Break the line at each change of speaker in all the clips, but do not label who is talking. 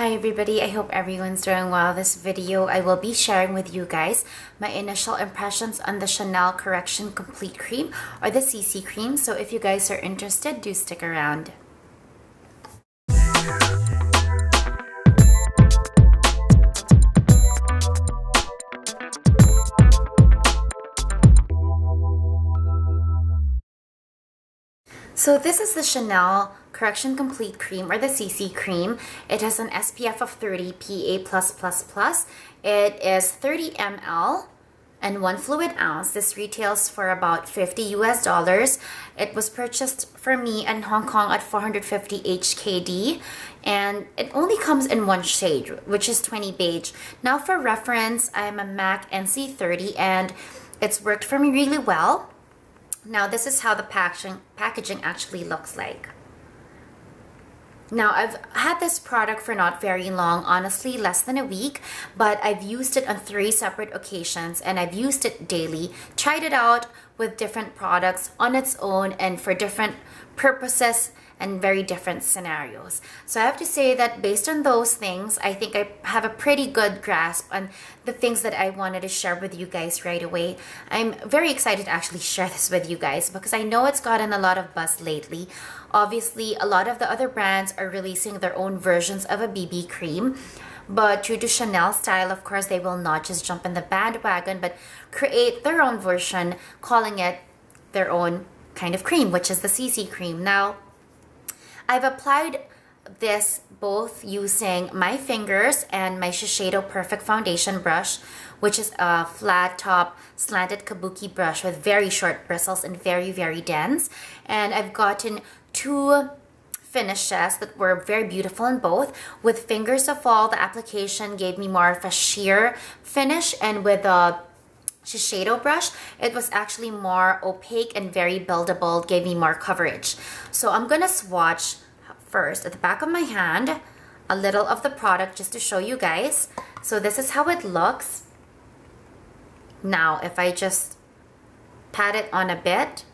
Hi everybody, I hope everyone's doing well. This video I will be sharing with you guys my initial impressions on the Chanel Correction Complete Cream or the CC Cream. So if you guys are interested, do stick around. So this is the Chanel Correction Complete Cream or the CC Cream. It has an SPF of 30 PA+++. It is 30 ml and 1 fluid ounce. This retails for about $50 US. It was purchased for me in Hong Kong at 450 HKD, and it only comes in one shade, which is 20 beige. Now for reference, I am a MAC NC30 and it's worked for me really well. Now this is how the packaging actually looks like. Now I've had this product for not very long, honestly less than a week, but I've used it on 3 separate occasions and I've used it daily, tried it out with different products on its own and for different purposes and very different scenarios. So I have to say that based on those things, I think I have a pretty good grasp on the things that I wanted to share with you guys right away. I'm very excited to actually share this with you guys because I know it's gotten a lot of buzz lately. Obviously, a lot of the other brands are releasing their own versions of a BB cream. But true to Chanel style, of course, they will not just jump in the bandwagon, but create their own version, calling it their own kind of cream, which is the CC cream. Now, I've applied this both using my fingers and my Shiseido Perfect Foundation brush, which is a flat top slanted kabuki brush with very short bristles and very dense. And I've gotten 2 finishes that were very beautiful in both. With Fingers of Fall, the application gave me more of a sheer finish, and with the Shiseido brush, it was actually more opaque and very buildable, gave me more coverage. So I'm gonna swatch first at the back of my hand a little of the product just to show you guys. So this is how it looks. Now if I just pat it on a bit,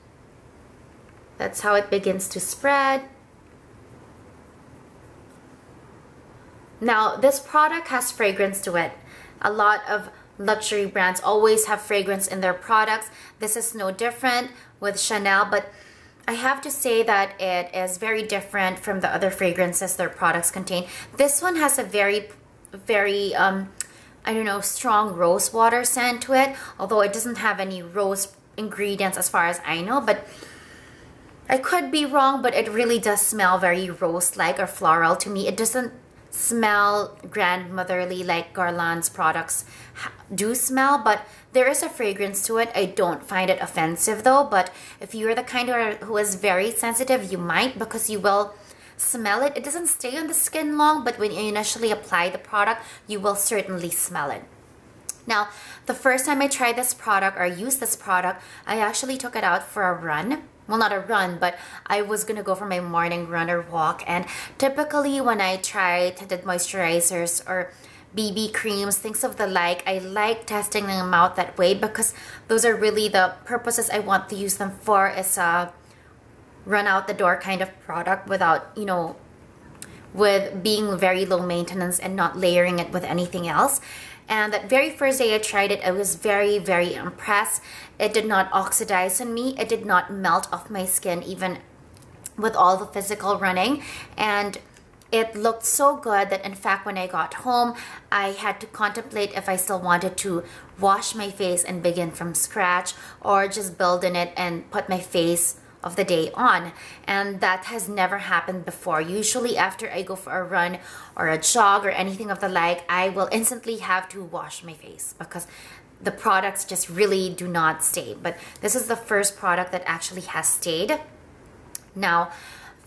that's how it begins to spread. Now this product has fragrance to it. A lot of luxury brands always have fragrance in their products. This is no different with Chanel, but I have to say that it is very different from the other fragrances their products contain. This one has a very I don't know, strong rose water scent to it, although it doesn't have any rose ingredients as far as I know, but I could be wrong, but it really does smell very rose-like or floral to me. It doesn't smell grandmotherly like Guerlain's products do smell, but there is a fragrance to it. I don't find it offensive though, but if you're the kind who is very sensitive, you might, because you will smell it. It doesn't stay on the skin long, but when you initially apply the product, you will certainly smell it. Now, the first time I tried this product or used this product, I actually took it out for a run. Well, not a run, but I was gonna go for my morning run or walk. And typically when I try tinted moisturizers or BB creams, things of the like, I like testing them out that way because those are really the purposes I want to use them for, is a run out the door kind of product without, you know, with being very low maintenance and not layering it with anything else. And that very first day I tried it, I was very impressed. It did not oxidize on me. It did not melt off my skin, even with all the physical running. And it looked so good that in fact when I got home, I had to contemplate if I still wanted to wash my face and begin from scratch or just build in it and put my face of the day on. And that has never happened before. Usually after I go for a run or a jog or anything of the like, I will instantly have to wash my face because the products just really do not stay. But this is the first product that actually has stayed. Now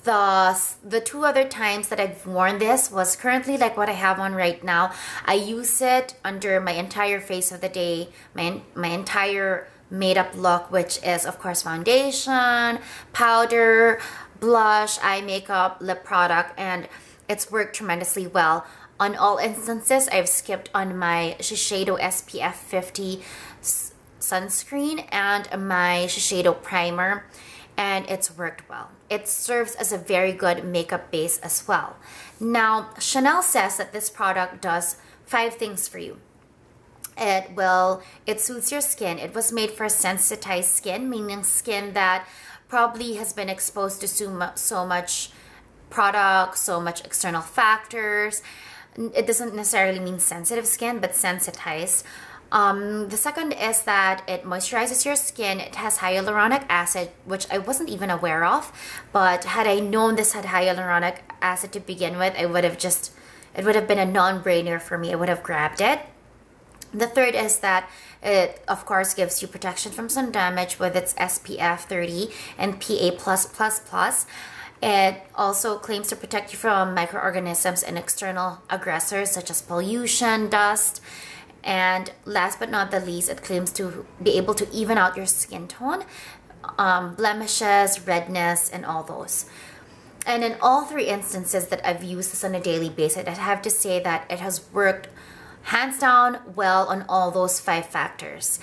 the 2 other times that I've worn this was currently like what I have on right now. I use it under my entire face of the day, my entire makeup look, which is of course foundation, powder, blush, eye makeup, lip product, and it's worked tremendously well. On all instances, I've skipped on my Shiseido SPF 50 sunscreen and my Shiseido primer. and it's worked well. It serves as a very good makeup base as well. Now, Chanel says that this product does 5 things for you. It suits your skin. It was made for sensitized skin, meaning skin that probably has been exposed to so much product, so much external factors. It doesn't necessarily mean sensitive skin, but sensitized. The second is that it moisturizes your skin. It has hyaluronic acid, which I wasn't even aware of, but had I known this had hyaluronic acid to begin with, it would have been a non-brainer for me. I would have grabbed it. The third is that it, of course, gives you protection from sun damage with its SPF 30 and PA+++. It also claims to protect you from microorganisms and external aggressors such as pollution, dust. And last but not the least, it claims to be able to even out your skin tone, blemishes, redness, and all those. And in all 3 instances that I've used this on a daily basis, I have to say that it has worked hands down well on all those 5 factors.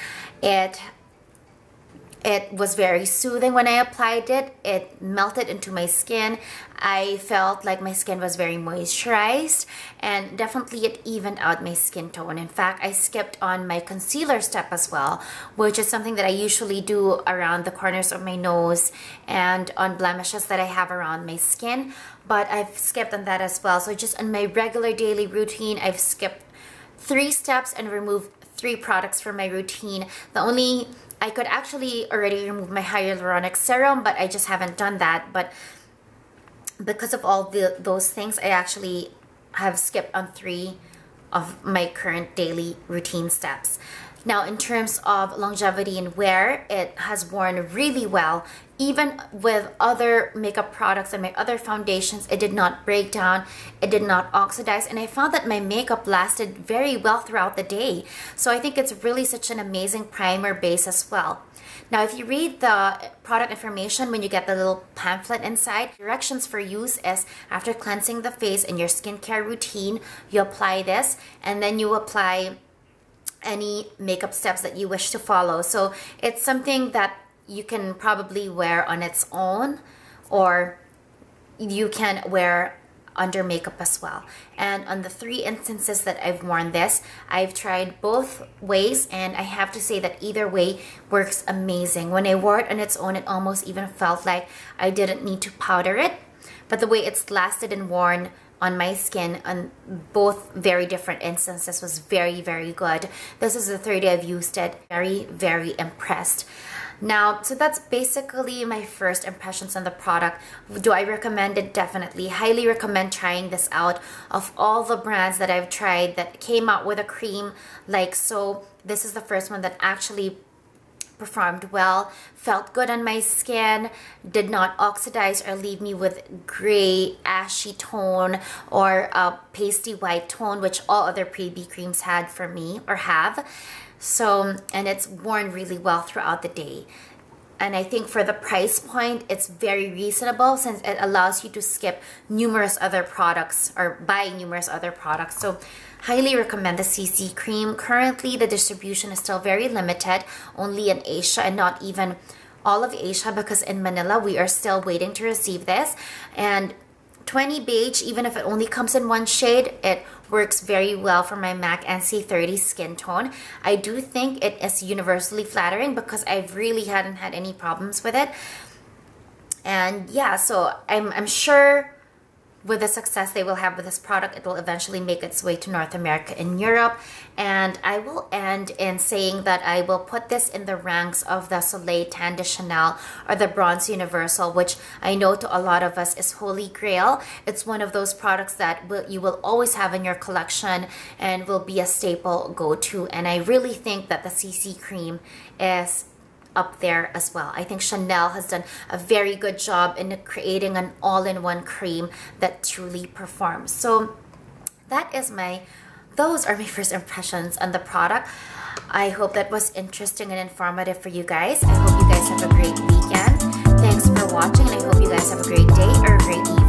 It was very soothing when I applied it. It melted into my skin. I felt like my skin was very moisturized, and definitely it evened out my skin tone. In fact, I skipped on my concealer step as well, which is something that I usually do around the corners of my nose and on blemishes that I have around my skin. But I've skipped on that as well. So just on my regular daily routine, I've skipped 3 steps and removed 3 products from my routine. I could actually already remove my hyaluronic serum, but I just haven't done that. But because of all those things, I actually have skipped on 3 of my current daily routine steps. Now, in terms of longevity and wear, it has worn really well. Even with other makeup products and my other foundations, it did not break down, it did not oxidize, and I found that my makeup lasted very well throughout the day. So I think it's really such an amazing primer base as well. Now, if you read the product information when you get the little pamphlet inside, directions for use is after cleansing the face in your skincare routine, you apply this, and then you apply any makeup steps that you wish to follow. So it's something that you can probably wear on its own, or you can wear under makeup as well. And on the 3 instances that I've worn this, I've tried both ways, and I have to say that either way works amazing. When I wore it on its own, it almost even felt like I didn't need to powder it, but the way it's lasted and worn on my skin on both very different instances was very, very good. This is the 3rd day I've used it. Very, very impressed. Now, so that's basically my first impressions on the product. Do I recommend it? Definitely. Highly recommend trying this out. Of all the brands that I've tried that came out with a cream like so, this is the first one that actually performed well, felt good on my skin, did not oxidize or leave me with gray, ashy tone or a pasty white tone, which all other pre-B creams had for me or have. So, and it's worn really well throughout the day. And I think for the price point, it's very reasonable since it allows you to skip numerous other products or buy numerous other products. So highly recommend the CC cream. Currently, the distribution is still very limited, only in Asia and not even all of Asia, because in Manila, we are still waiting to receive this. And 20 beige, even if it only comes in 1 shade, it works very well for my MAC NC30 skin tone. I do think it is universally flattering because I really hadn't had any problems with it. And yeah, so I'm sure with the success they will have with this product, it will eventually make its way to North America and Europe. And I will end in saying that I will put this in the ranks of the Soleil Tan de Chanel or the Bronze Universal, which I know to a lot of us is holy grail. It's one of those products that you will always have in your collection and will be a staple go-to. And I really think that the CC cream is up there as well. I think Chanel has done a very good job in creating an all-in-one cream that truly performs. So those are my first impressions on the product. I hope that was interesting and informative for you guys. I hope you guys have a great weekend. Thanks for watching, and I hope you guys have a great day or a great evening.